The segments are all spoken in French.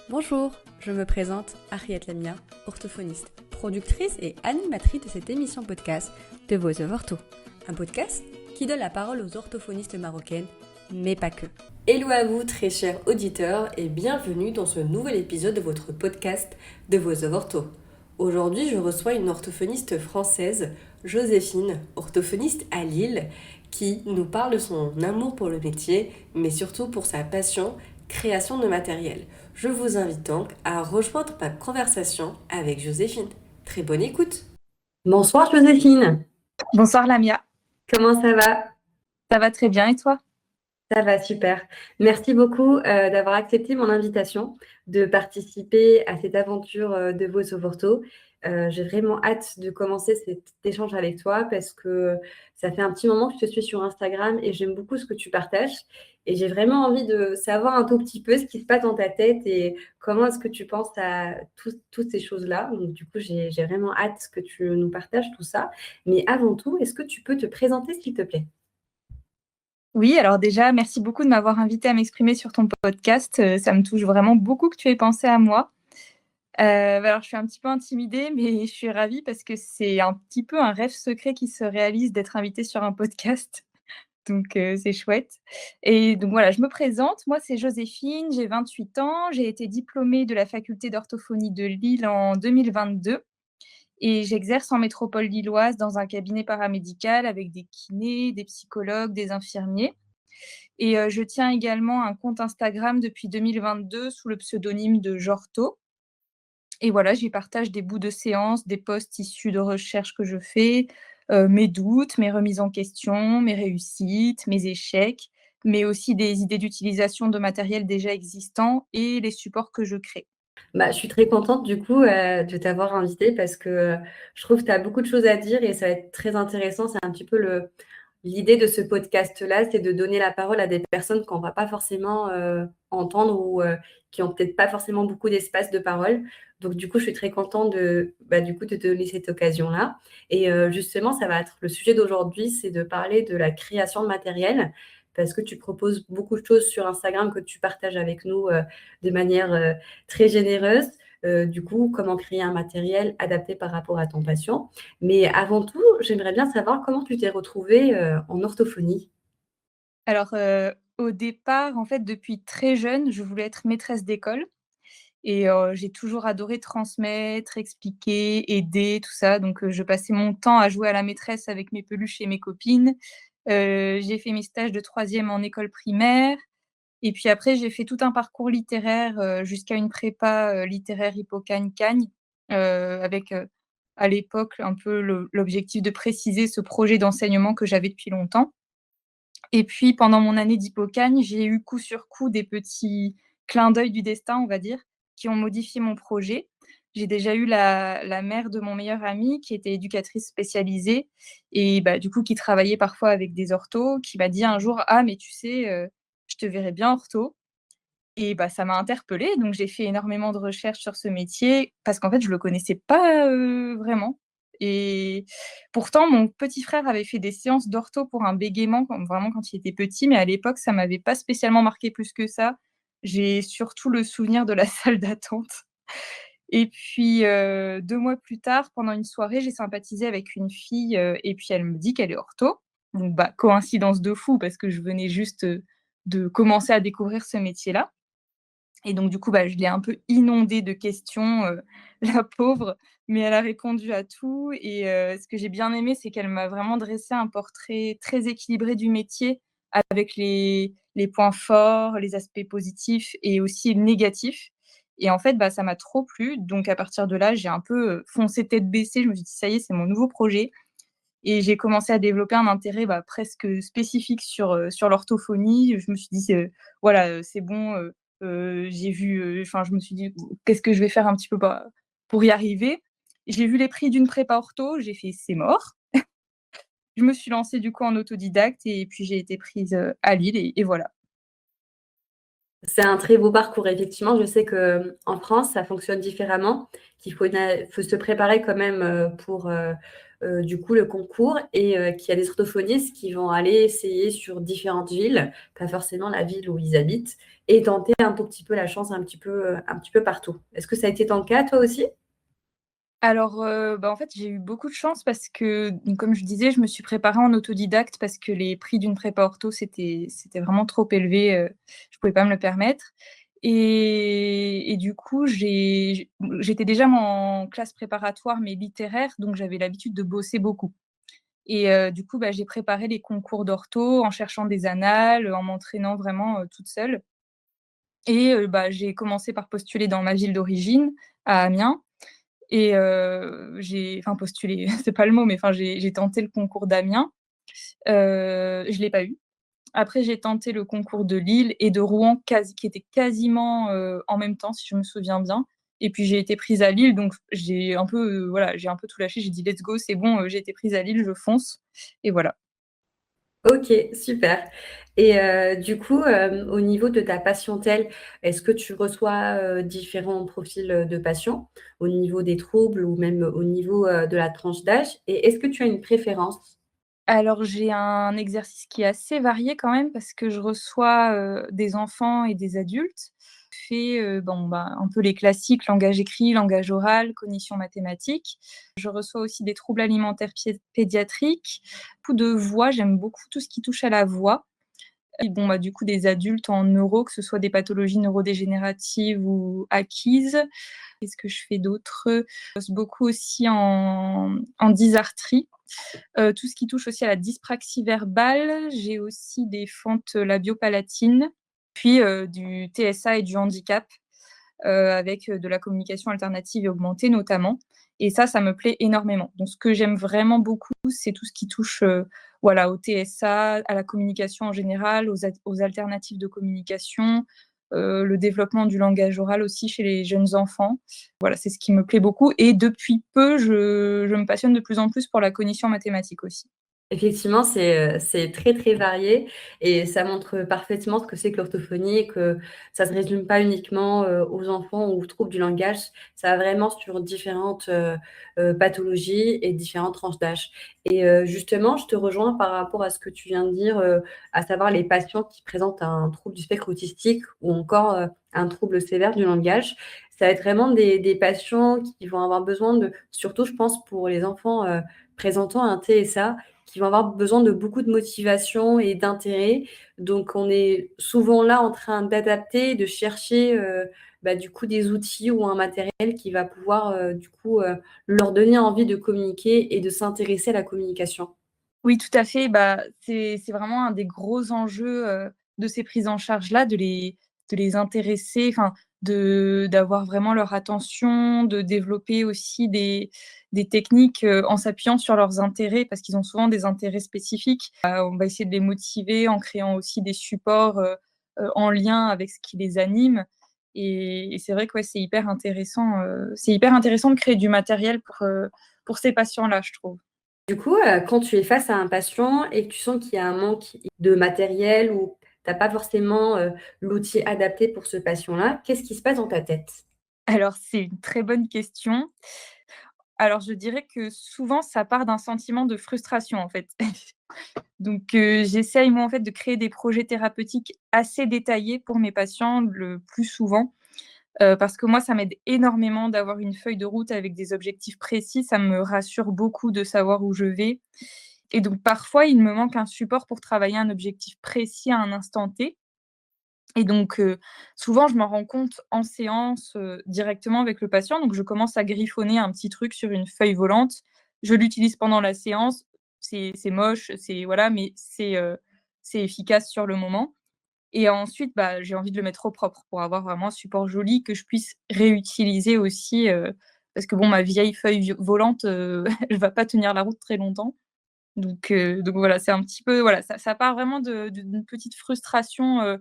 Bonjour, je me présente Ariette Lamia, orthophoniste, productrice et animatrice de cette émission podcast de Voice of Ortho. Un podcast qui donne la parole aux orthophonistes marocaines, mais pas que. Hello à vous très chers auditeurs et bienvenue dans ce nouvel épisode de votre podcast de Voice of Ortho. Aujourd'hui je reçois une orthophoniste française, Joséphine, orthophoniste à Lille, qui nous parle de son amour pour le métier, mais surtout pour sa passion, création de matériel. Je vous invite donc à rejoindre ma conversation avec Joséphine. Très bonne écoute. Bonsoir Joséphine, Bonsoir Lamia, comment ça va? ça va très bien et toi? Ça va super. Merci beaucoup d'avoir accepté mon invitation de participer à cette aventure de Voice of Ortho. J'ai vraiment hâte de commencer cet échange avec toi parce que ça fait un petit moment que je te suis sur Instagram et j'aime beaucoup ce que tu partages. Et j'ai vraiment envie de savoir un tout petit peu ce qui se passe dans ta tête et comment est-ce que tu penses à toutes ces choses-là. Donc, du coup, j'ai vraiment hâte que tu nous partages tout ça. Mais avant tout, est-ce que tu peux te présenter, s'il te plaît? Oui, alors déjà, merci beaucoup de m'avoir invité à m'exprimer sur ton podcast. Ça me touche vraiment beaucoup que tu aies pensé à moi. Alors, je suis un petit peu intimidée, mais je suis ravie parce que c'est un petit peu un rêve secret qui se réalise d'être invitée sur un podcast. Donc, c'est chouette. Et donc voilà, je me présente. Moi, c'est Joséphine, j'ai 28 ans. J'ai été diplômée de la faculté d'orthophonie de Lille en 2022. Et j'exerce en métropole lilloise dans un cabinet paramédical avec des kinés, des psychologues, des infirmiers. Et je tiens également un compte Instagram depuis 2022 sous le pseudonyme de Jorto. Et voilà, j'y partage des bouts de séances, des posts issus de recherches que je fais, mes doutes, mes remises en question, mes réussites, mes échecs, mais aussi des idées d'utilisation de matériel déjà existant et les supports que je crée. Bah, je suis très contente du coup de t'avoir invitée parce que je trouve que tu as beaucoup de choses à dire et ça va être très intéressant. C'est un petit peu l'idée de ce podcast-là, c'est de donner la parole à des personnes qu'on ne va pas forcément entendre ou qui n'ont peut-être pas forcément beaucoup d'espace de parole. Donc du coup, je suis très contente du coup, de te donner cette occasion-là. Et justement, ça va être le sujet d'aujourd'hui, c'est de parler de la création de matériel parce que tu proposes beaucoup de choses sur Instagram que tu partages avec nous de manière très généreuse. Du coup, comment créer un matériel adapté par rapport à ton patient. Mais avant tout, j'aimerais bien savoir comment tu t'es retrouvée en orthophonie. Alors, au départ, en fait, depuis très jeune, je voulais être maîtresse d'école. Et j'ai toujours adoré transmettre, expliquer, aider, tout ça. Donc je passais mon temps à jouer à la maîtresse avec mes peluches et mes copines. J'ai fait mes stages de troisième en école primaire et puis après j'ai fait tout un parcours littéraire, jusqu'à une prépa, littéraire Hippocagne-Cagne, avec, à l'époque un peu l'objectif de préciser ce projet d'enseignement que j'avais depuis longtemps. Et puis pendant mon année d'Hippocagne, j'ai eu coup sur coup des petits clins d'œil du destin, on va dire, qui ont modifié mon projet. J'ai déjà eu la mère de mon meilleur ami qui était éducatrice spécialisée et bah, du coup qui travaillait parfois avec des orthos, qui m'a dit un jour: «Ah mais tu sais, je te verrais bien ortho» et bah, ça m'a interpellée donc j'ai fait énormément de recherches sur ce métier parce qu'en fait je le connaissais pas, vraiment et pourtant mon petit frère avait fait des séances d'ortho pour un bégaiement quand vraiment quand il était petit, mais à l'époque ça m'avait pas spécialement marqué plus que ça. J'ai surtout le souvenir de la salle d'attente et puis, 2 mois plus tard, pendant une soirée, j'ai sympathisé avec une fille, et puis elle me dit qu'elle est ortho. Donc bah, coïncidence de fou parce que je venais juste, de commencer à découvrir ce métier-là. Et donc du coup, bah, je l'ai un peu inondée de questions, la pauvre, mais elle a répondu à tout et ce que j'ai bien aimé, c'est qu'elle m'a vraiment dressé un portrait très équilibré du métier avec les points forts, les aspects positifs et aussi négatifs et en fait, bah, ça m'a trop plu donc à partir de là, j'ai un peu, foncé tête baissée. Je me suis dit: «Ça y est, c'est mon nouveau projet» et j'ai commencé à développer un intérêt, bah, presque spécifique sur l'orthophonie. Je me suis dit: voilà, c'est bon, j'ai vu, enfin, je me suis dit: «Qu'est-ce que je vais faire un petit peu bah, pour y arriver?» J'ai vu les prix d'une prépa ortho, j'ai fait: «C'est mort». Je me suis lancée du coup en autodidacte et puis j'ai été prise, à Lille et voilà. C'est un très beau parcours, effectivement. Je sais qu'en France, ça fonctionne différemment, qu'il faut se préparer quand même pour du coup le concours et qu'il y a des orthophonistes qui vont aller essayer sur différentes villes, pas forcément la ville où ils habitent, et tenter un tout petit peu la chance un petit peu partout. Est-ce que ça a été ton cas toi aussi? Alors, en fait, j'ai eu beaucoup de chance parce que, donc comme je disais, je me suis préparée en autodidacte parce que les prix d'une prépa ortho, c'était vraiment trop élevé, je pouvais pas me le permettre et du coup, j'étais déjà en classe préparatoire, mais littéraire, donc j'avais l'habitude de bosser beaucoup et du coup, j'ai préparé les concours d'ortho en cherchant des annales, en m'entraînant vraiment, toute seule et j'ai commencé par postuler dans ma ville d'origine, à Amiens et j'ai enfin postulé, c'est pas le mot, mais enfin j'ai tenté le concours d'Amiens. Je l'ai pas eu. Après j'ai tenté le concours de Lille et de Rouen qui étaient quasiment, en même temps, si je me souviens bien et puis j'ai été prise à Lille, donc j'ai un peu, voilà, j'ai un peu tout lâché. J'ai dit: «Let's go, c'est bon, j'ai été prise à Lille, je fonce» et voilà. OK, super. Et du coup, au niveau de ta patientèle, est-ce que tu reçois, différents profils, de patients? Au niveau des troubles ou même au niveau, de la tranche d'âge? Et est-ce que tu as une préférence? Alors j'ai un exercice qui est assez varié quand même parce que je reçois, des enfants et des adultes. Je fais, un peu les classiques, langage écrit, langage oral, cognition mathématique. Je reçois aussi des troubles alimentaires pédiatriques, beaucoup de voix, j'aime beaucoup tout ce qui touche à la voix et du coup des adultes en neuro, que ce soit des pathologies neurodégénératives ou acquises. Qu'est-ce que je fais d'autre? Je bosse beaucoup aussi en dysarthrie. Tout ce qui touche aussi à la dyspraxie verbale. J'ai aussi des fentes labiopalatines, puis, du TSA et du handicap, avec, de la communication alternative et augmentée notamment et ça me plaît énormément. Donc ce que j'aime vraiment beaucoup, c'est tout ce qui touche, voilà, au TSA, à la communication en général, aux alternatives de communication, le développement du langage oral aussi chez les jeunes enfants. Voilà, c'est ce qui me plaît beaucoup et depuis peu, je me passionne de plus en plus pour la cognition mathématique aussi. Effectivement, c'est très, très varié et ça montre parfaitement ce que c'est que l'orthophonie et que ça se résume pas uniquement, aux enfants ou aux troubles du langage. Ça va vraiment sur différentes, pathologies et différentes tranches d'âge et justement, je te rejoins par rapport à ce que tu viens de dire, à savoir les patients qui présentent un trouble du spectre autistique ou encore, un trouble sévère du langage. Ça va être vraiment des patients qui vont avoir besoin de surtout je pense pour les enfants, présentant un TSA, qui vont avoir besoin de beaucoup de motivation et d'intérêt. Donc on est souvent là en train d'adapter, de chercher, du coup des outils ou un matériel qui va pouvoir, leur donner envie de communiquer et de s'intéresser à la communication. Oui, tout à fait. C'est vraiment un des gros enjeux, de ces prises en charge-là, de les intéresser, enfin, d'avoir vraiment leur attention, de développer aussi des techniques, en s'appuyant sur leurs intérêts parce qu'ils ont souvent des intérêts spécifiques. On va essayer de les motiver en créant aussi des supports, en lien avec ce qui les anime et c'est vrai que, ouais, c'est hyper intéressant de créer du matériel pour ces patients-là, je trouve. Du coup, quand tu es face à un patient et que tu sens qu'il y a un manque de matériel ou tu as pas forcément, l'outil adapté pour ce patient-là, qu'est-ce qui se passe dans ta tête? Alors, c'est une très bonne question. Alors, je dirais que souvent, ça part d'un sentiment de frustration, en fait. Donc, j'essaye, moi, en fait, de créer des projets thérapeutiques assez détaillés pour mes patients le plus souvent, parce que moi, ça m'aide énormément d'avoir une feuille de route avec des objectifs précis. Ça me rassure beaucoup de savoir où je vais et donc parfois, il me manque un support pour travailler un objectif précis à un instant T. Et donc, souvent, je m'en rends compte en séance, directement avec le patient. Donc, je commence à griffonner un petit truc sur une feuille volante. Je l'utilise pendant la séance. C'est moche, c'est voilà, mais c'est efficace sur le moment. Et ensuite, j'ai envie de le mettre au propre pour avoir vraiment un support joli que je puisse réutiliser aussi, parce que bon, ma vieille feuille volante, elle va pas tenir la route très longtemps. Donc voilà, c'est un petit peu voilà, ça part vraiment d'une petite frustration,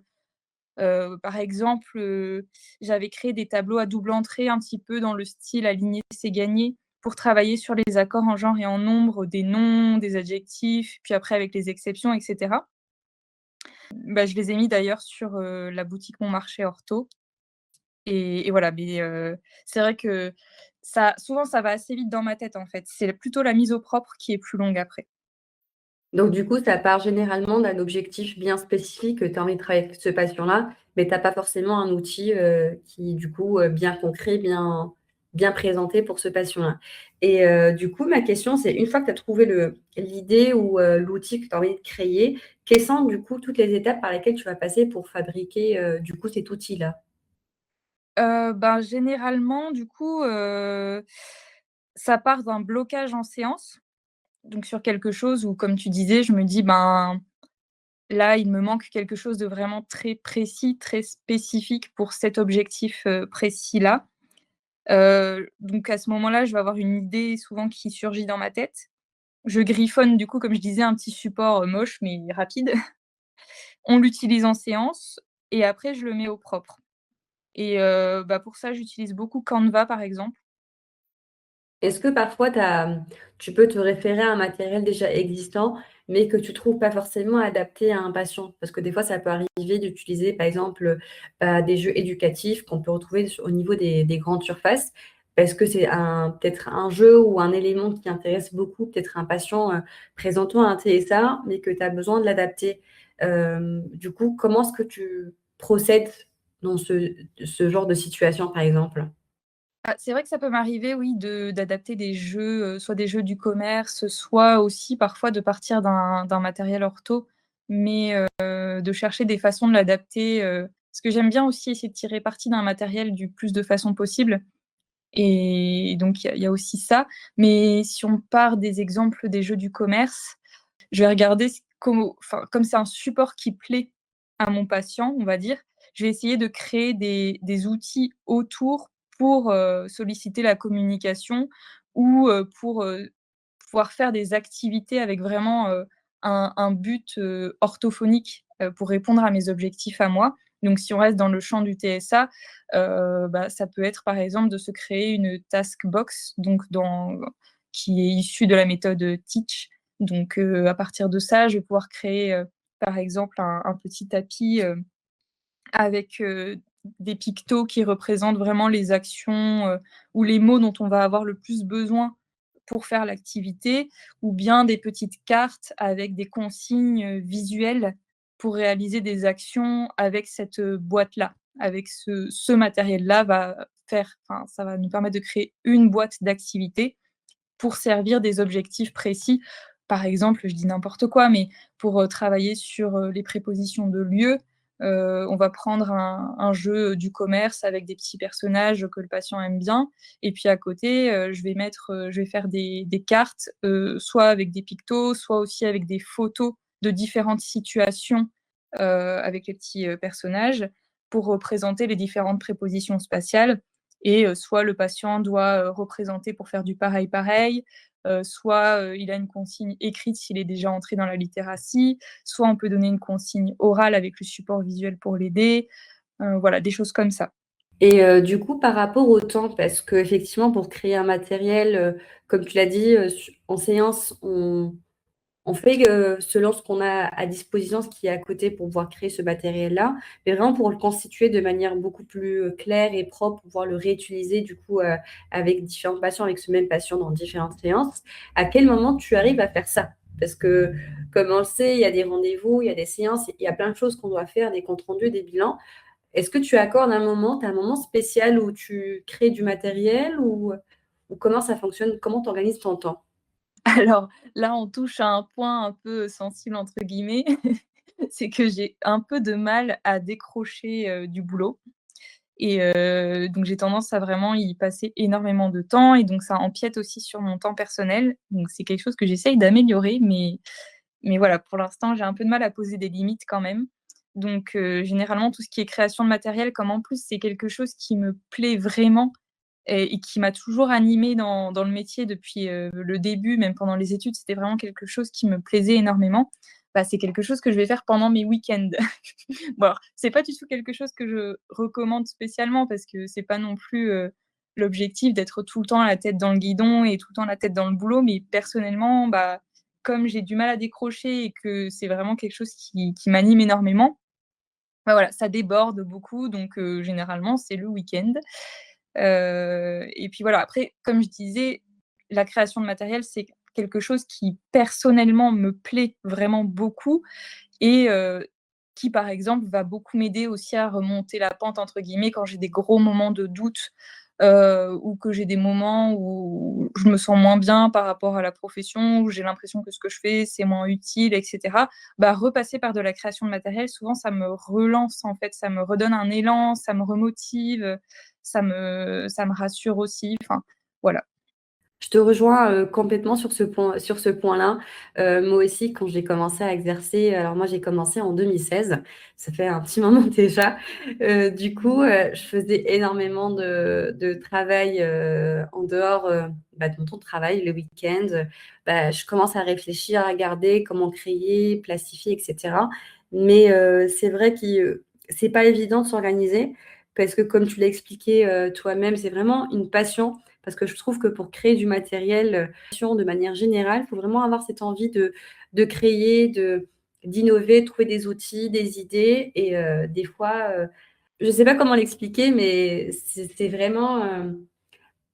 par exemple, j'avais créé des tableaux à double entrée un petit peu dans le style «aligner, c'est gagner» pour travailler sur les accords en genre et en nombre des noms, des adjectifs, puis après avec les exceptions et cetera. Je les ai mis d'ailleurs sur, la boutique Mon Marché Ortho et voilà, c'est vrai que souvent, ça va assez vite dans ma tête, en fait. C'est plutôt la mise au propre qui est plus longue après. Donc du coup, ça part généralement d'un objectif bien spécifique, que tu as envie de travailler avec ce patient-là, mais tu as pas forcément un outil, qui du coup, bien concret, bien présenté pour ce patient-là. Et du coup, ma question, c'est une fois que tu as trouvé l'idée ou l'outil que tu as envie de créer, quelles sont du coup toutes les étapes par lesquelles tu vas passer pour fabriquer, du coup cet outil-là? Ben, généralement, du coup, ça part d'un blocage en séance, donc sur quelque chose où, comme tu disais, je me dis: «Ben, là, il me manque quelque chose de vraiment très précis, très spécifique pour cet objectif, précis-là». Donc à ce moment-là, je vais avoir une idée souvent qui surgit dans ma tête. Je griffonne du coup, comme je disais, un petit support, moche mais rapide. On l'utilise en séance et après je le mets au propre et bah, pour ça, j'utilise beaucoup Canva, par exemple. Est-ce que parfois tu peux te référer à un matériel déjà existant, mais que tu trouves pas forcément adapté à un patient? Parce que des fois, ça peut arriver d'utiliser, par exemple, des jeux éducatifs qu'on peut retrouver au niveau des grandes surfaces, parce que c'est peut-être un jeu ou un élément qui intéresse beaucoup, peut-être un patient présentant un TSA, mais que tu as besoin de l'adapter. Du coup, comment est-ce que tu procèdes dans ce genre de situation, par exemple? Ah, c'est vrai que ça peut m'arriver, oui, d'adapter des jeux, soit des jeux du commerce, soit aussi parfois de partir d'un matériel ortho, mais de chercher des façons de l'adapter, parce que j'aime bien aussi essayer de tirer parti d'un matériel du plus de façons possible et donc il y a aussi ça. Mais si on part des exemples des jeux du commerce, je vais regarder comme c'est un support qui plaît à mon patient, on va dire, je vais essayer de créer des outils autour pour, solliciter la communication ou, pour, pouvoir faire des activités avec vraiment, un but, orthophonique, pour répondre à mes objectifs à moi. Donc si on reste dans le champ du TSA, bah, ça peut être par exemple de se créer une task box, donc qui est issue de la méthode, Teach. Donc à partir de ça, je vais pouvoir créer, par exemple un petit tapis, avec, des pictos qui représentent vraiment les actions, ou les mots dont on va avoir le plus besoin pour faire l'activité, ou bien des petites cartes avec des consignes, visuelles pour réaliser des actions avec cette, boîte-là. Avec ce matériel-là ça va nous permettre de créer une boîte d'activités pour servir des objectifs précis. Par exemple, je dis n'importe quoi, mais pour, travailler sur, les prépositions de lieu, on va prendre un jeu du commerce avec des petits personnages que le patient aime bien et puis à côté, je vais faire des cartes, soit avec des pictos, soit aussi avec des photos de différentes situations, avec les petits, personnages pour représenter les différentes prépositions spatiales et soit le patient doit, représenter pour faire du pareil-pareil, soit, il a une consigne écrite s'il est déjà entré dans la littératie, soit on peut donner une consigne orale avec le support visuel pour l'aider, voilà, des choses comme ça. Et du coup, par rapport au temps, parce qu'effectivement, pour créer un matériel, comme tu l'as dit, en séance, on fait, selon ce qu'on a à disposition, ce qui est à côté pour pouvoir créer ce matériel-là, mais vraiment pour le constituer de manière beaucoup plus, claire et propre, pour pouvoir le réutiliser du coup, avec différents patients, avec ce même patient dans différentes séances. À quel moment tu arrives à faire ça? Parce que comme on le sait, il y a des rendez-vous, il y a des séances, il y a plein de choses qu'on doit faire, des comptes rendus, des bilans. Est-ce que tu accordes tu as un moment spécial où tu crées du matériel ou comment ça fonctionne? Comment tu organises ton temps? Alors là, on touche à un point un peu «sensible» entre guillemets, c'est que j'ai un peu de mal à décrocher, du boulot. Et donc j'ai tendance à vraiment y passer énormément de temps et donc ça empiète aussi sur mon temps personnel. Donc c'est quelque chose que j'essaye d'améliorer, mais voilà, pour l'instant, j'ai un peu de mal à poser des limites quand même. Donc généralement, tout ce qui est création de matériel, comme en plus c'est quelque chose qui me plaît vraiment et qui m'a toujours animée dans le métier depuis, le début, même pendant les études, c'était vraiment quelque chose qui me plaisait énormément. Bah, c'est quelque chose que je vais faire pendant mes week-ends. Bon alors, c'est pas du tout quelque chose que je recommande spécialement parce que c'est pas non plus, l'objectif d'être tout le temps la tête dans le guidon et tout le temps la tête dans le boulot, mais personnellement, bah, comme j'ai du mal à décrocher et que c'est vraiment quelque chose qui m'anime énormément, bah, voilà, ça déborde beaucoup donc généralement, c'est le week-end. Et puis voilà, après, comme je disais, la création de matériel, c'est quelque chose qui personnellement me plaît vraiment beaucoup et qui, par exemple, va beaucoup m'aider aussi à «remonter la pente» entre guillemets quand j'ai des gros moments de doute, ou que j'ai des moments où je me sens moins bien par rapport à la profession, où j'ai l'impression que ce que je fais, c'est moins utile et cetera. Bah, repasser par de la création de matériel, souvent ça me relance en fait, ça me redonne un élan, ça me remotive, ça me rassure aussi, enfin, voilà. Je te rejoins, complètement sur ce point-là. Moi aussi, quand j'ai commencé à exercer, alors moi j'ai commencé en 2016, ça fait un petit moment déjà. Du coup, je faisais énormément de travail, en dehors, de mon temps de travail, le week-end. Je commence à réfléchir, à regarder comment créer, plastifier et cetera. Mais, c'est vrai c'est pas évident de s'organiser parce que comme tu l'as expliqué, toi-même, c'est vraiment une passion parce que je trouve que pour créer du matériel, de manière générale, il faut vraiment avoir cette envie de créer, d'innover, trouver des outils, des idées et des fois, je ne sais pas comment l'expliquer, mais c'est vraiment,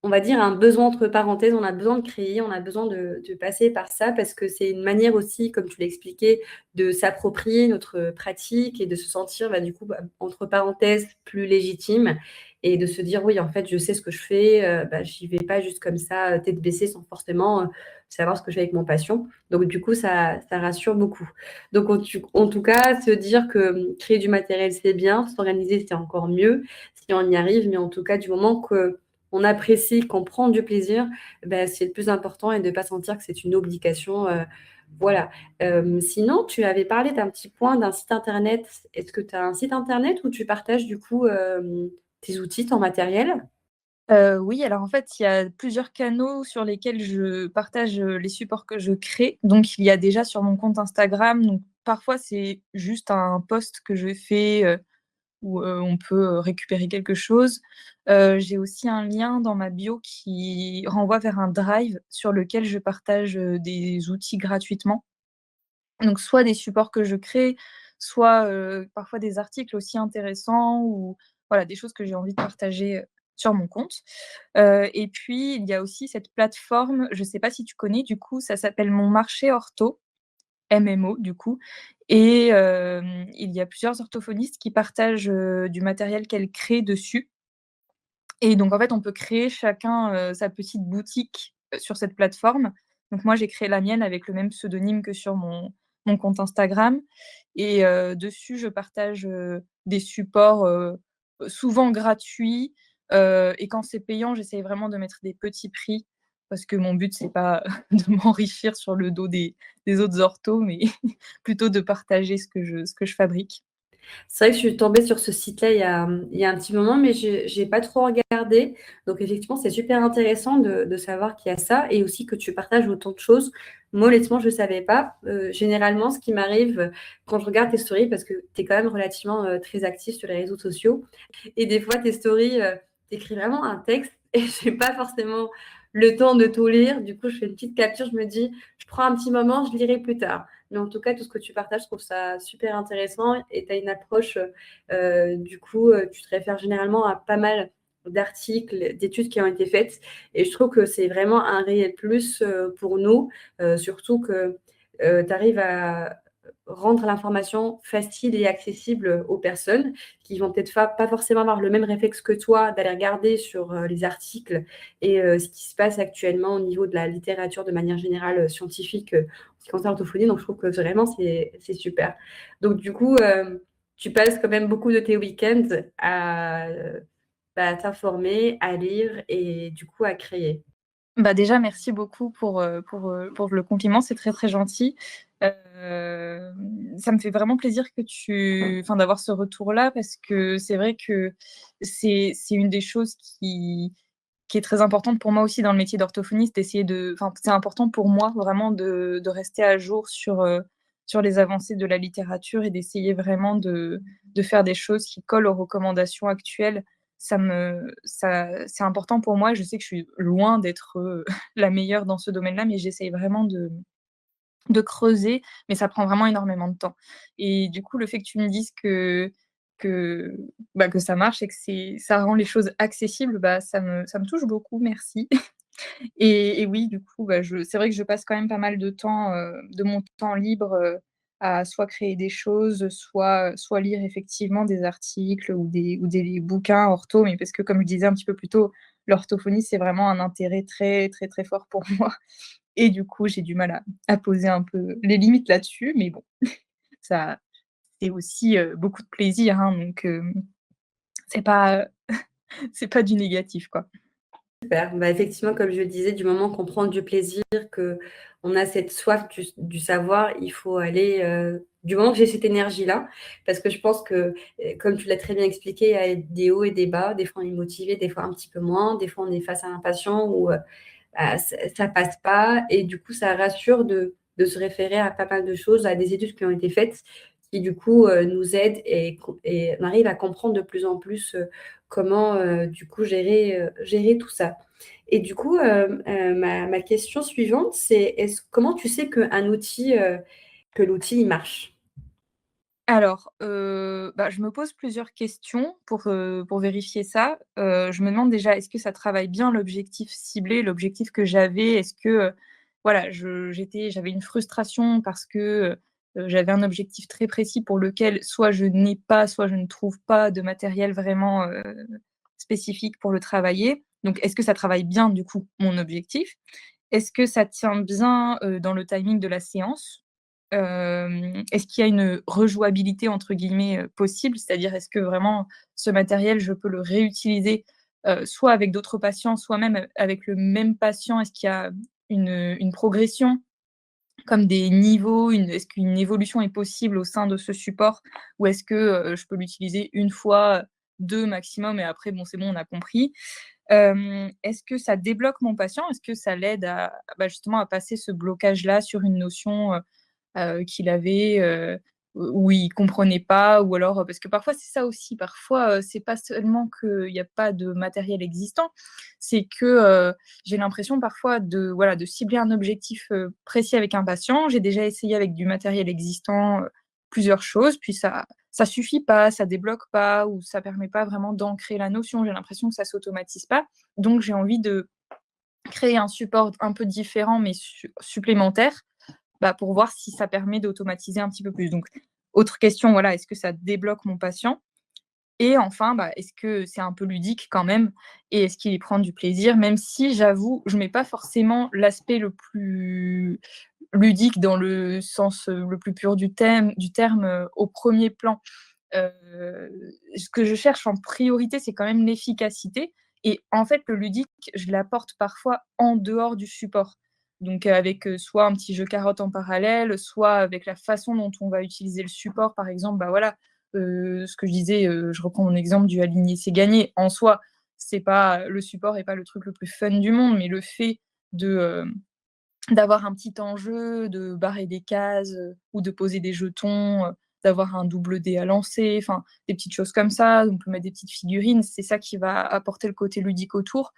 on va dire un besoin entre parenthèses, on a besoin de créer, on a besoin de passer par ça parce que c'est une manière aussi, comme tu l'as expliqué, de s'approprier notre pratique et de se sentir, du coup, entre parenthèses, plus légitime et de se dire: «Oui, en fait, je sais ce que je fais, j'y vais pas juste comme ça, tête baissée sans forcément, savoir ce que je fais avec mon passion». Donc du coup, ça rassure beaucoup. Donc en tout cas, se dire que, créer du matériel, c'est bien, s'organiser, c'est encore mieux si on y arrive, mais en tout cas, du moment que on apprécie, qu'on prend du plaisir, c'est le plus important et de ne pas sentir que c'est une obligation, voilà. Sinon, tu avais parlé d'un petit point, d'un site internet. Est-ce que tu as un site internet où tu partages du coup, tes outils, ton matériel? Oui, alors en fait, il y a plusieurs canaux sur lesquels je partage, les supports que je crée. Donc il y a déjà sur mon compte Instagram, donc parfois c'est juste un post que je fais, où, on peut, récupérer quelque chose. J'ai aussi un lien dans ma bio qui renvoie vers un drive sur lequel je partage, des outils gratuitement. Donc soit des supports que je crée, soit, parfois des articles aussi intéressants ou voilà, des choses que j'ai envie de partager, sur mon compte. Et puis il y a aussi cette plateforme, je ne sais pas si tu connais, du coup, ça s'appelle Mon Marché Ortho, MMO du coup, et il y a plusieurs orthophonistes qui partagent, du matériel qu'elles créent dessus. Et donc en fait, on peut créer chacun, sa petite boutique, sur cette plateforme. Donc moi, j'ai créé la mienne avec le même pseudonyme que sur mon compte Instagram et dessus, je partage, des supports, souvent gratuits, et quand c'est payant, j'essaye vraiment de mettre des petits prix parce que mon but, c'est pas de m'enrichir sur le dos des autres orthos, mais plutôt de partager ce que je fabrique. C'est vrai que je suis tombée sur ce site-là il y a un petit moment, mais j'ai pas trop regardé. Donc effectivement, c'est super intéressant de savoir qu'il y a ça et aussi que tu partages autant de choses. Moi, honnêtement, je ne savais pas. Généralement, ce qui m'arrive, quand je regarde tes stories, parce que tu es quand même relativement, très active sur les réseaux sociaux et des fois tes stories, tu écris vraiment un texte et j'ai pas forcément le temps de tout lire. Du coup, je fais une petite capture, je me dis: «Je prends un petit moment, je lirai plus tard». Mais en tout cas, tout ce que tu partages, je trouve ça super intéressant et tu as une approche, du coup, tu te réfères généralement à pas mal d'articles, d'études qui ont été faites et je trouve que c'est vraiment un réel plus, pour nous, surtout que, tu arrives à rendre l'information facile et accessible aux personnes qui vont peut-être pas forcément avoir le même réflexe que toi d'aller regarder sur, les articles et ce qui se passe actuellement au niveau de la littérature de manière générale, scientifique, en ce qui concerne l'orthophonie. Donc je trouve que vraiment c'est super. Donc du coup, tu passes quand même beaucoup de tes week-ends à, t'informer, à lire et du coup à créer. Bah, déjà, merci beaucoup pour le compliment, c'est très, très gentil. Ça me fait vraiment plaisir d'avoir ce retour-là parce que c'est vrai que c'est une des choses qui est très importante pour moi aussi dans le métier d'orthophoniste, c'est important pour moi vraiment de rester à jour sur les avancées de la littérature et d'essayer vraiment de faire des choses qui collent aux recommandations actuelles. C'est important pour moi. Je sais que je suis loin d'être, la meilleure dans ce domaine-là, mais j'essaye vraiment de creuser, mais ça prend vraiment énormément de temps et du coup, le fait que tu me dises que que ça marche et que ça rend les choses accessibles, ça me touche beaucoup, merci. Et oui, du coup, c'est vrai que je passe quand même pas mal de temps, de mon temps libre, à soit créer des choses, soit lire effectivement des articles ou des bouquins ortho. Mais parce que comme je disais un petit peu plus tôt, l'orthophonie, c'est vraiment un intérêt très, très, très fort pour moi et du coup, j'ai du mal à poser un peu les limites là-dessus. Mais bon, ça c'est aussi, beaucoup de plaisir, hein, donc c'est pas, c'est pas du négatif, quoi. Super. Bah, effectivement, comme je le disais, du moment qu'on prend du plaisir, qu'on a cette soif du savoir, il faut aller, du moment que j'ai cette énergie-là, parce que je pense que, comme tu l'as très bien expliqué, il y a des hauts et des bas. Des fois, on est motivé, des fois un petit peu moins. Des fois, on est face à un patient où, bah, ça passe pas et du coup, ça rassure de se référer à pas mal de choses, à des études qui ont été faites qui, du coup, nous aident et on arrive à comprendre de plus en plus, comment, du coup, gérer tout ça. Et du coup, ma question suivante, c'est comment tu sais que l'outil, il marche? Alors, je me pose plusieurs questions pour vérifier ça. Je me demande déjà, est-ce que ça travaille bien l'objectif ciblé, l'objectif que j'avais? Est-ce que, voilà, j'avais une frustration parce que, j'avais un objectif très précis pour lequel soit je n'ai pas, soit je ne trouve pas de matériel vraiment, spécifique pour le travailler. Donc est-ce que ça travaille bien, du coup, mon objectif? Est-ce que ça tient bien, dans le timing de la séance? Est-ce qu'il y a une «rejouabilité» entre guillemets, possible? C'est-à-dire, est-ce que vraiment ce matériel, je peux le réutiliser, soit avec d'autres patients, soit même avec le même patient? Est-ce qu'il y a une progression, comme des niveaux? Est-ce qu'une évolution est possible au sein de ce support? Ou est-ce que, je peux l'utiliser une fois, 2 maximum et après bon, c'est bon, on a compris? Est-ce que ça débloque mon patient? Est-ce que ça l'aide justement à passer ce blocage-là sur une notion, qu'il avait, où il comprenait pas ou alors, parce que parfois c'est ça aussi, parfois, c'est pas seulement qu'il y a pas de matériel existant, c'est que, j'ai l'impression parfois de cibler un objectif, précis avec un patient. J'ai déjà essayé avec du matériel existant, plusieurs choses, puis ça suffit pas, ça débloque pas ou ça permet pas vraiment d'ancrer la notion. J'ai l'impression que ça s'automatise pas, donc j'ai envie de créer un support un peu différent mais supplémentaire, pour voir si ça permet d'automatiser un petit peu plus. Donc, autre question, voilà, est-ce que ça débloque mon patient? Et enfin, est-ce que c'est un peu ludique quand même? Et est-ce qu'il y prend du plaisir? Même si j'avoue, je mets pas forcément l'aspect le plus ludique dans le sens, le plus pur du terme, au premier plan. Heu, Ce que je cherche en priorité, c'est quand même l'efficacité et en fait, le ludique, je l'apporte parfois en dehors du support. Donc avec, soit un petit jeu carotte en parallèle, soit avec la façon dont on va utiliser le support. Par exemple, voilà, ce que je disais, je reprends mon exemple du aligner, c'est gagné. En soi, c'est pas le support est pas le truc le plus fun du monde, mais le fait de, d'avoir un petit enjeu, de barrer des cases, ou de poser des jetons, d'avoir un double dé à lancer, enfin, des petites choses comme ça. On peut mettre des petites figurines, c'est ça qui va apporter le côté ludique autour.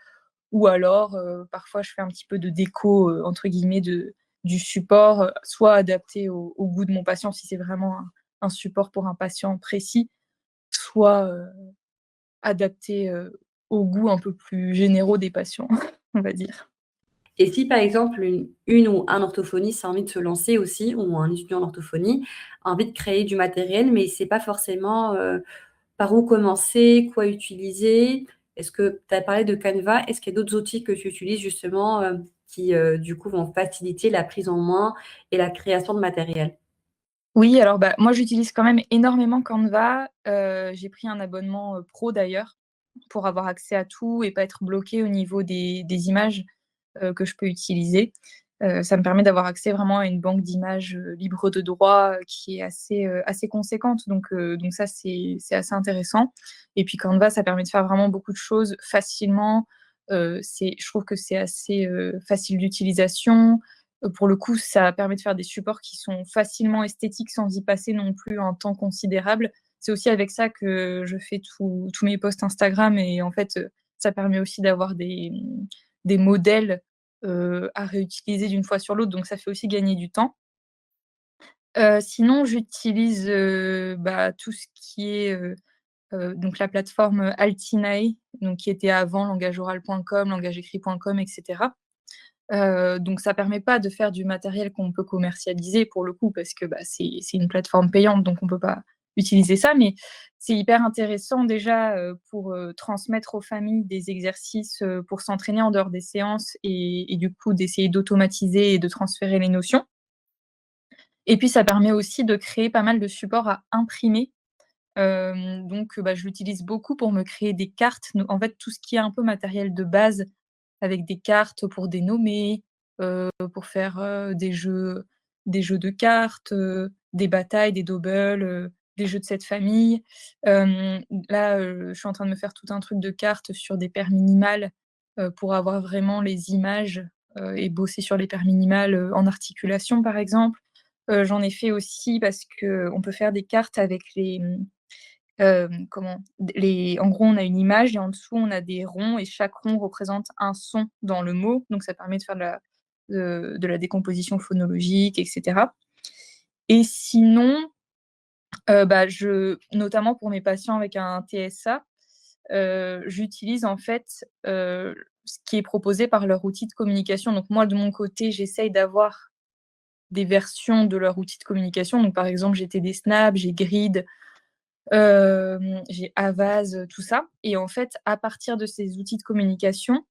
Ou alors, parfois je fais un petit peu de «déco», entre guillemets du support, soit adapté au goût de mon patient si c'est vraiment un support pour un patient précis, soit, adapté, aux goûts un peu plus généraux des patients, on va dire. Et si par exemple une ou un orthophoniste a envie de se lancer aussi ou un étudiant en orthophonie a envie de créer du matériel, mais il sait pas forcément, par où commencer, quoi utiliser? Est-ce que tu as parlé de Canva, est-ce qu'il y a d'autres outils que tu utilises justement, qui, du coup vont faciliter la prise en main et la création de matériel? Oui, alors, moi, j'utilise quand même énormément Canva. J'ai pris un abonnement, pro d'ailleurs, pour avoir accès à tout et pas être bloquée au niveau des images, que je peux utiliser. Ça me permet d'avoir accès vraiment à une banque d'images, libre de droit, qui est assez conséquente donc ça, c'est assez intéressant et puis Canva, ça permet de faire vraiment beaucoup de choses facilement. Je trouve que c'est assez, facile d'utilisation. Pour le coup, ça permet de faire des supports qui sont facilement esthétiques sans y passer non plus un temps considérable. C'est aussi avec ça que je fais tous mes posts Instagram et en fait, ça permet aussi d'avoir des modèles, à réutiliser d'une fois sur l'autre, donc ça fait aussi gagner du temps. Sinon j'utilise, tout ce qui est, donc la plateforme Altinae, donc qui était avant langageoral.com, langageécrit.com, et cetera. Donc ça permet pas de faire du matériel qu'on peut commercialiser pour le coup parce que, bah, c'est une plateforme payante, donc on peut pas utiliser ça. Mais c'est hyper intéressant déjà, pour, transmettre aux familles des exercices, pour s'entraîner en dehors des séances et du coup d'essayer d'automatiser et de transférer les notions. Et puis ça permet aussi de créer pas mal de supports à imprimer. Donc, bah, je l'utilise beaucoup pour me créer des cartes. No En fait, tout ce qui est un peu matériel de base avec des cartes pour dénommer, pour faire, des jeux de cartes, des batailles, des doubles, des jeux de cette famille. Là, je suis en train de me faire tout un truc de cartes sur des paires minimales, pour avoir vraiment les images, et bosser sur les paires minimales, en articulation, par exemple. J'en ai fait aussi parce qu'on peut faire des cartes avec comment? En gros, on a une image et en dessous, on a des ronds et chaque rond représente un son dans le mot, donc ça permet de faire de la décomposition phonologique, et cetera. Et sinon, bah, notamment pour mes patients avec un TSA, j'utilise en fait, ce qui est proposé par leur outil de communication. Donc moi, de mon côté, j'essaye d'avoir des versions de leur outil de communication. Donc par exemple, j'ai TD Snap, j'ai Grid, j'ai Avaz, tout ça. Et en fait, à partir de ces outils de communication,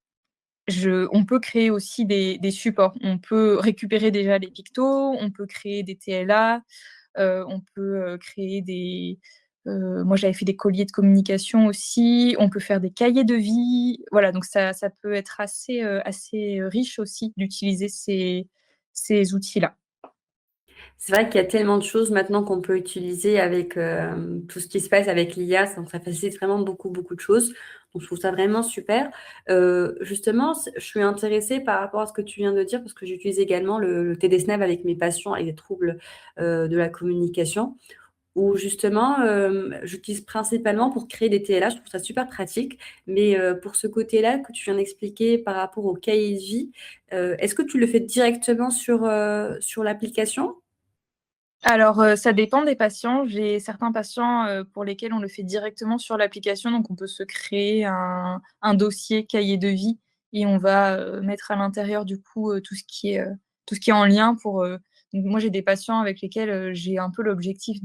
on peut créer aussi des supports. On peut récupérer déjà les pictos, on peut créer des TLA, on peut, créer moi j'avais fait des colliers de communication aussi, on peut faire des cahiers de vie. Voilà, donc ça peut être assez riche aussi d'utiliser ces outils-là. C'est vrai qu'il y a tellement de choses maintenant qu'on peut utiliser avec tout ce qui se passe avec l'IA, donc ça facilite vraiment beaucoup, beaucoup de choses. Donc je trouve ça vraiment super. Justement, je suis intéressée par rapport à ce que tu viens de dire, parce que j'utilise également le TD-Snap avec mes patients avec des troubles de la communication, où justement, j'utilise principalement pour créer des TLA. Je trouve ça super pratique. Mais pour ce côté-là que tu viens d'expliquer par rapport au cahier de vie, est-ce que tu le fais directement sur l'application? Alors, ça dépend des patients. J'ai certains patients, pour lesquels on le fait directement sur l'application, donc on peut se créer un dossier cahier de vie et on va, mettre à l'intérieur du coup, tout ce qui est en lien pour, donc moi j'ai des patients avec lesquels, j'ai un peu l'objectif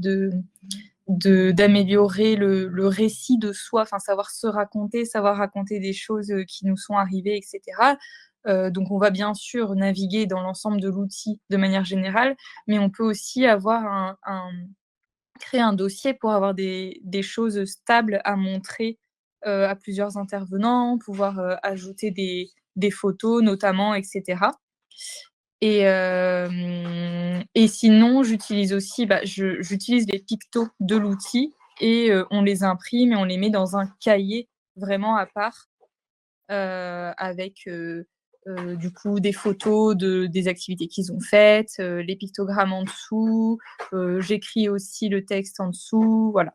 d'améliorer le récit de soi, enfin savoir se raconter, savoir raconter des choses, qui nous sont arrivées, et cetera. Donc on va bien sûr naviguer dans l'ensemble de l'outil de manière générale, mais on peut aussi avoir créer un dossier pour avoir des choses stables à montrer, à plusieurs intervenants, pouvoir, ajouter des photos notamment, et cetera. Et sinon, j'utilise aussi, bah, j'utilise les pictos de l'outil et on les imprime et on les met dans un cahier vraiment à part, avec, du coup des photos des activités qu'ils ont faites, les pictogrammes en dessous, j'écris aussi le texte en dessous, voilà.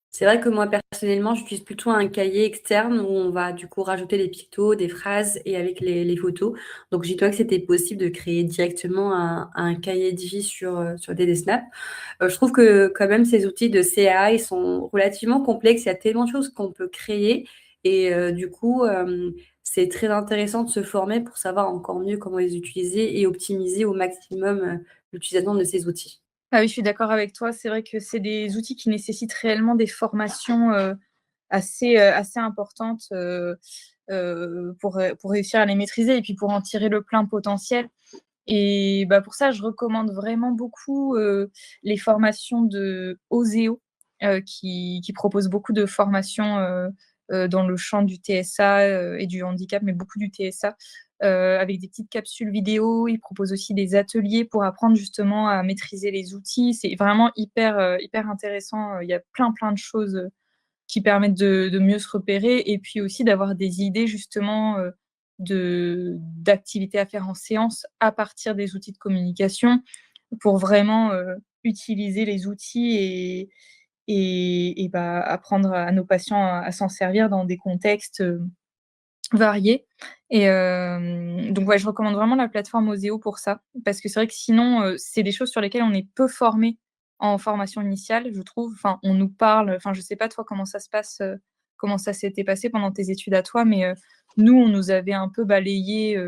C'est vrai que moi, personnellement, j'utilise plutôt un cahier externe où on va du coup rajouter des pictos, des phrases et avec les photos. Donc, j'ai trouvé que c'était possible de créer directement un cahier de vie sur DD Snap. Je trouve que quand même ces outils de CA, ils sont relativement complexes. Il y a tellement de choses qu'on peut créer et du coup, c'est très intéressant de se former pour savoir encore mieux comment les utiliser et optimiser au maximum l'utilisation de ces outils. Ah oui, je suis d'accord avec toi. C'est vrai que c'est des outils qui nécessitent réellement des formations, assez importantes, pour réussir à les maîtriser et puis pour en tirer le plein potentiel. Et bah, pour ça, je recommande vraiment beaucoup, les formations de Oseo, qui proposent beaucoup de formations, dans le champ du TSA, et du handicap, mais beaucoup du TSA, avec des petites capsules vidéo. Ils proposent aussi des ateliers pour apprendre justement à maîtriser les outils. C'est vraiment hyper intéressant, il y a plein de choses, qui permettent de mieux se repérer et puis aussi d'avoir des idées justement, d'activités à faire en séance à partir des outils de communication pour vraiment, utiliser les outils et bah, apprendre à nos patients à s'en servir dans des contextes, variés. Et donc ouais, je recommande vraiment la plateforme Oseo pour ça, parce que c'est vrai que sinon, c'est des choses sur lesquelles on est peu formé en formation initiale, je trouve. Enfin, on nous parle, enfin, je sais pas toi comment ça se passe, comment ça s'était passé pendant tes études à toi, mais nous, on nous avait un peu balayé,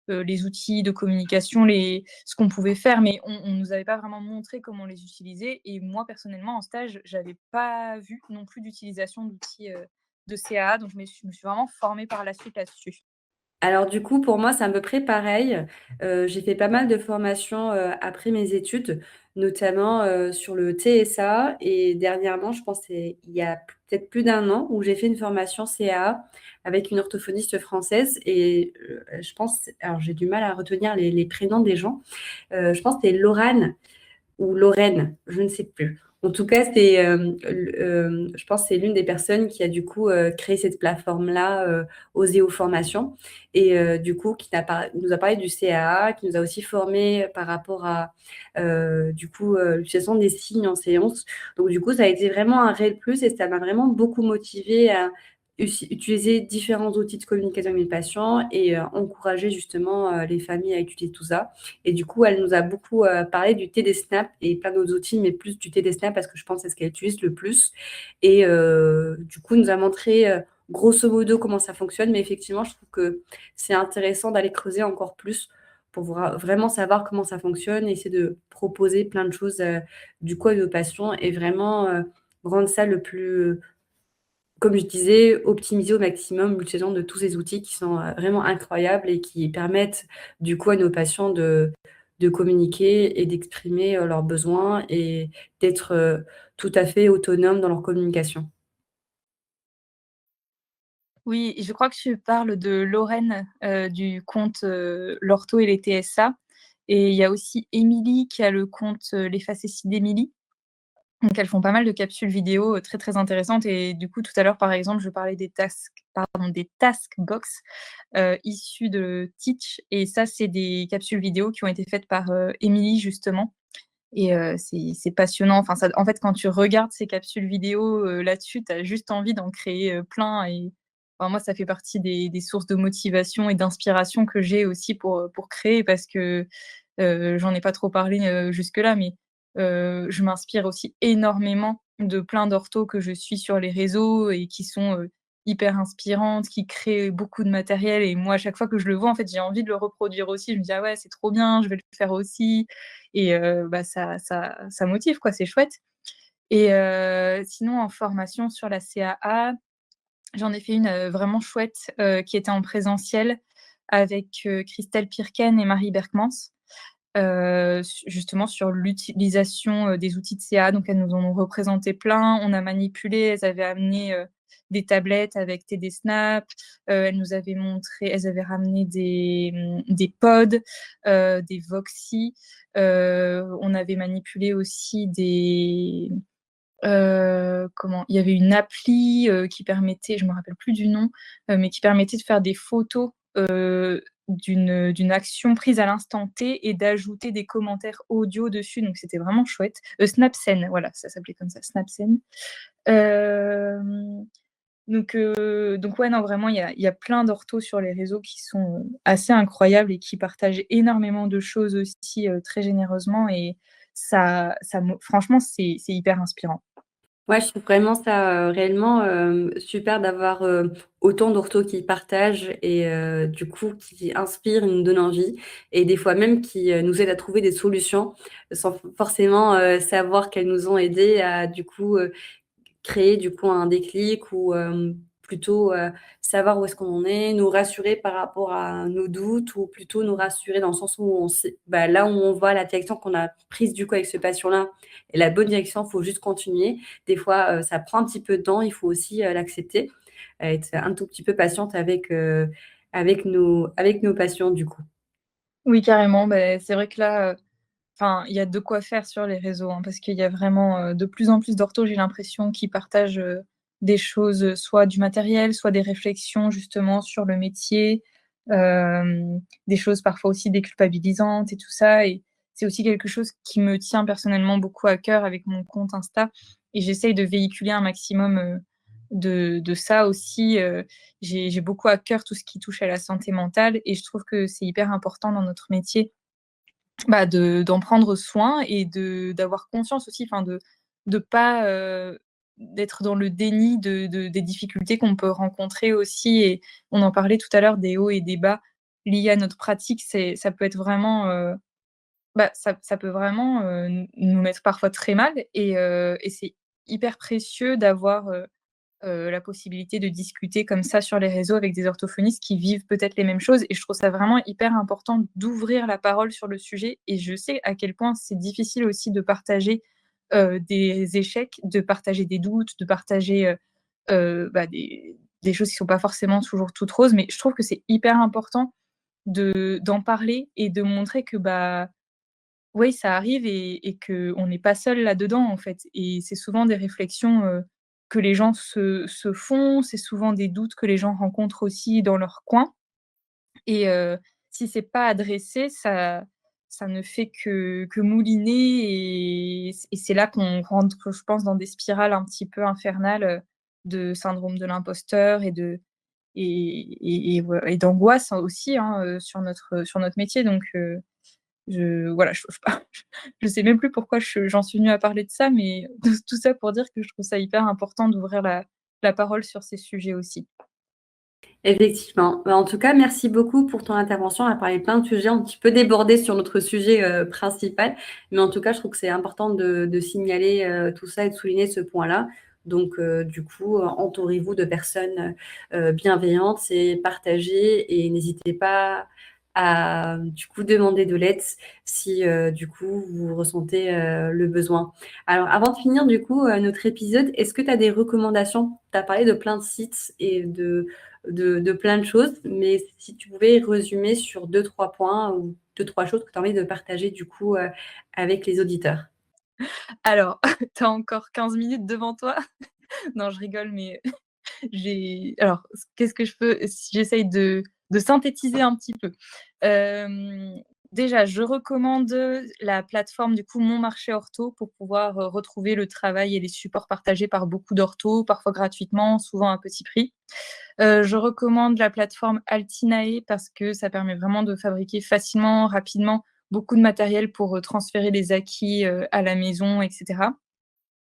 les outils de communication, ce qu'on pouvait faire, mais on nous avait pas vraiment montré comment les utiliser et moi, personnellement, en stage, j'avais pas vu non plus d'utilisation d'outils, de CAA, donc je me suis vraiment formée par la suite là-dessus. Alors du coup, pour moi, c'est à peu près pareil. J'ai fait pas mal de formations, après mes études, notamment, sur le TSA et dernièrement, je pense c'est il y a peut-être plus d'un an où j'ai fait une formation CAA avec une orthophoniste française et je pense alors j'ai du mal à retenir les prénoms des gens. Je pense que c'est Laurane ou Lorraine, je ne sais plus. En tout cas, je pense que c'est l'une des personnes qui a du coup créé cette plateforme-là, Oseo Formation, et du coup nous a parlé du CAA, qui nous a aussi formés par rapport à du coup l'utilisation des signes en séance. Donc du coup, ça a été vraiment un réel plus et ça m'a vraiment beaucoup motivée à utiliser différents outils de communication avec mes patients et encourager justement les familles à utiliser tout ça. Et du coup, elle nous a beaucoup parlé du TD Snap et plein d'autres outils, mais plus du TD Snap parce que je pense que c'est ce qu'elle utilise le plus. Et du coup, nous a montré grosso modo comment ça fonctionne. Mais effectivement, je trouve que c'est intéressant d'aller creuser encore plus pour vraiment savoir comment ça fonctionne et essayer de proposer plein de choses du coup à nos patients et vraiment rendre ça le plus, comme je disais, optimiser au maximum l'utilisation de tous ces outils qui sont vraiment incroyables et qui permettent du coup à nos patients de communiquer et d'exprimer leurs besoins et d'être tout à fait autonomes dans leur communication. Oui, je crois que tu parles de Lorraine, du compte, l'ortho et les TSA et il y a aussi Émilie qui a le compte, les facéties d'Émilie. Donc elles font pas mal de capsules vidéo, très, très intéressantes et du coup, tout à l'heure, par exemple, je parlais des task box, issues de Teach et ça, c'est des capsules vidéo qui ont été faites par, Émilie justement et c'est passionnant. Enfin ça en fait, quand tu regardes ces capsules vidéo, là-dessus, tu as juste envie d'en créer, plein et enfin moi, ça fait partie des sources de motivation et d'inspiration que j'ai aussi pour créer parce que, j'en ai pas trop parlé, jusque-là, mais je m'inspire aussi énormément de plein d'orthos que je suis sur les réseaux et qui sont, hyper inspirantes, qui créent beaucoup de matériel et moi, à chaque fois que je le vois, en fait, j'ai envie de le reproduire aussi. Je me dis: «Ah ouais, c'est trop bien, je vais le faire aussi» et bah, ça motive quoi, c'est chouette et sinon en formation sur la CAA, j'en ai fait une, vraiment chouette, qui était en présentiel avec, Christelle Pirken et Marie Berkmans. Justement sur l'utilisation, des outils de CA, donc elles nous en ont représenté plein. On a manipulé, elles avaient amené, des tablettes avec TD Snap, elles avaient ramené des pods, des Voxy, on avait manipulé aussi comment? Il y avait une appli, qui permettait, je me rappelle plus du nom, mais qui permettait de faire des photos, d'une action prise à l'instant T et d'ajouter des commentaires audio dessus, donc c'était vraiment chouette. Snapsen, voilà, ça s'appelait comme ça, Snapsen. Hem, donc ouais, non, vraiment, il y a plein d'orthos sur les réseaux qui sont, assez incroyables et qui partagent énormément de choses aussi, très généreusement et ça mo franchement, c'est hyper inspirant. Ouais, je trouve vraiment ça réellement super d'avoir autant d'orthos qui partagent et du coup qui inspirent, nous donnent envie et des fois même qui nous aident à trouver des solutions sans forcément savoir qu'elles nous ont aidés à du coup créer du coup un déclic ou plutôt savoir où est-ce qu'on en est, nous rassurer par rapport à nos doutes ou plutôt nous rassurer dans le sens où on sait, bah, là où on voit la direction qu'on a prise du coup avec ce patient-là et la bonne direction, il faut juste continuer. Des fois, ça prend un petit peu de temps, il faut aussi l'accepter, être un tout petit peu patiente avec nos patients du coup. Oui, carrément, beh, c'est vrai que là, enfin, il y a de quoi faire sur les réseaux, hein, parce qu'il y a vraiment, de plus en plus d'orthos, j'ai l'impression, qui partagent, des choses, soit du matériel, soit des réflexions justement sur le métier, des choses parfois aussi déculpabilisantes et tout ça et c'est aussi quelque chose qui me tient personnellement beaucoup à cœur avec mon compte Insta et j'essaye de véhiculer un maximum, de ça aussi, j'ai beaucoup à cœur tout ce qui touche à la santé mentale et je trouve que c'est hyper important dans notre métier d'en prendre soin et d'avoir conscience aussi, enfin de pas, d'être dans le déni des difficultés qu'on peut rencontrer aussi et on en parlait tout à l'heure des hauts et des bas liés à notre pratique. Ça peut être vraiment, ça peut vraiment, nous mettre parfois très mal et c'est hyper précieux d'avoir, la possibilité de discuter comme ça sur les réseaux avec des orthophonistes qui vivent peut-être les mêmes choses et je trouve ça vraiment hyper important d'ouvrir la parole sur le sujet et je sais à quel point c'est difficile aussi de partager, des échecs, de partager des doutes, de partager, des choses qui sont pas forcément toujours toutes roses, mais je trouve que c'est hyper important d'en parler et de montrer que, oui, ça arrive et qu'on n'est pas seul là-dedans, en fait et c'est souvent des réflexions, que les gens se font, c'est souvent des doutes que les gens rencontrent aussi dans leur coin et si c'est pas adressé, ça ne fait que mouliner et c'est là qu'on rentre, je pense, dans des spirales un petit peu infernales, de syndrome de l'imposteur et d'angoisse aussi, hein, sur notre métier donc je sais même plus pourquoi j'en suis venue à parler de ça, mais tout ça pour dire que je trouve ça hyper important d'ouvrir la parole sur ces sujets aussi. Effectivement. En tout cas, merci beaucoup pour ton intervention. On a parlé de plein de sujets, un petit peu débordé sur notre sujet, principal. Mais en tout cas, je trouve que c'est important de signaler, tout ça et de souligner ce point-là. Donc, du coup, entourez-vous de personnes, bienveillantes et partagez et n'hésitez pas à, du coup, demander de l'aide si, du coup, vous ressentez, le besoin. Alors, avant de finir, du coup, notre épisode, est-ce que tu as des recommandations? Tu as parlé de plein de sites et de plein de choses, mais si tu pouvais résumer sur deux trois points ou deux trois choses que tu as envie de partager du coup, avec les auditeurs. Alors, tu as encore 15 minutes devant toi? Non, je rigole, mais j'ai alors, qu'est-ce que je peux si j'essaye de synthétiser un petit peu. Hem, Déjà, je recommande, la plateforme du coup Mon Marché Ortho pour pouvoir, retrouver le travail et les supports partagés par beaucoup d'orthos, parfois gratuitement, souvent à petit prix. Je recommande la plateforme Altinae parce que ça permet vraiment de fabriquer facilement, rapidement, beaucoup de matériel pour, transférer les acquis, à la maison et cetera.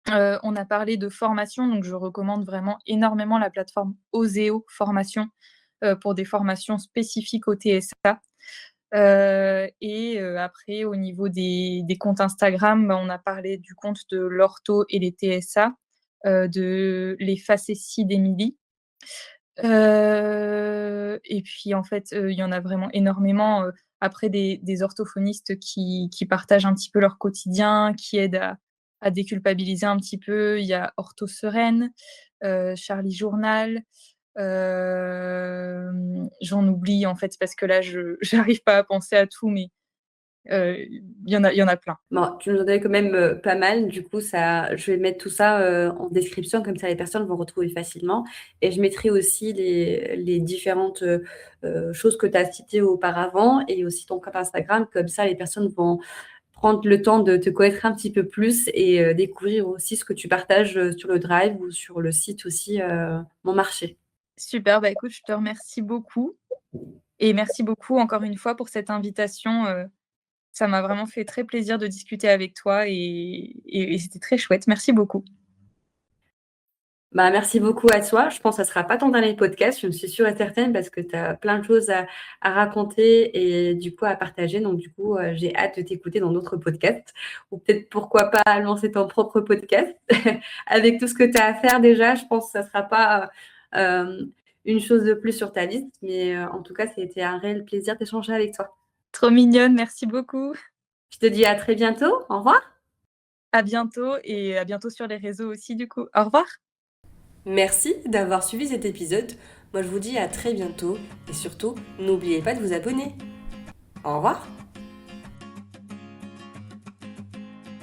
On a parlé de formation, donc je recommande vraiment énormément la plateforme Oseo Formation, pour des formations spécifiques au TSA. Après au niveau des comptes Instagram, on a parlé du compte de l'ortho et les TSA, de les facéties d'Émilie. Et puis en fait, il y en a vraiment énormément, après des orthophonistes qui partagent un petit peu leur quotidien, qui aident à déculpabiliser un petit peu. Il y a Ortho Sereine, Charlie Journal, j'en oublie en fait parce que là je j'arrive pas à penser à tout, mais il y en a plein. Bon, tu nous en as quand même, pas mal. Du coup, ça je vais mettre tout ça, en description, comme ça les personnes vont retrouver facilement et je mettrai aussi les différentes, choses que tu as citées auparavant et aussi ton compte Instagram. Comme ça, les personnes vont prendre le temps de te connaître un petit peu plus et découvrir aussi ce que tu partages, sur le Drive ou sur le site aussi, Mon Marché. Super, bah écoute, je te remercie beaucoup et merci beaucoup encore une fois pour cette invitation, ça m'a vraiment fait très plaisir de discuter avec toi et c'était très chouette. Merci beaucoup. Bah, merci beaucoup à toi. Je pense que ça sera pas ton dernier podcast, je me suis sûre et certaine parce que tu as plein de choses à raconter et du coup à partager. Donc du coup, j'ai hâte de t'écouter dans d'autres podcasts ou peut-être pourquoi pas lancer ton propre podcast. Avec tout ce que tu as à faire déjà, je pense que ça sera pas, une chose de plus sur ta liste, mais en tout cas, ça a été un réel plaisir d'échanger avec toi. Trop mignonne, merci beaucoup. Je te dis à très bientôt. Au revoir. À bientôt et à bientôt sur les réseaux aussi du coup. Au revoir. Merci d'avoir suivi cet épisode. Moi, je vous dis à très bientôt et surtout, n'oubliez pas de vous abonner. Au revoir.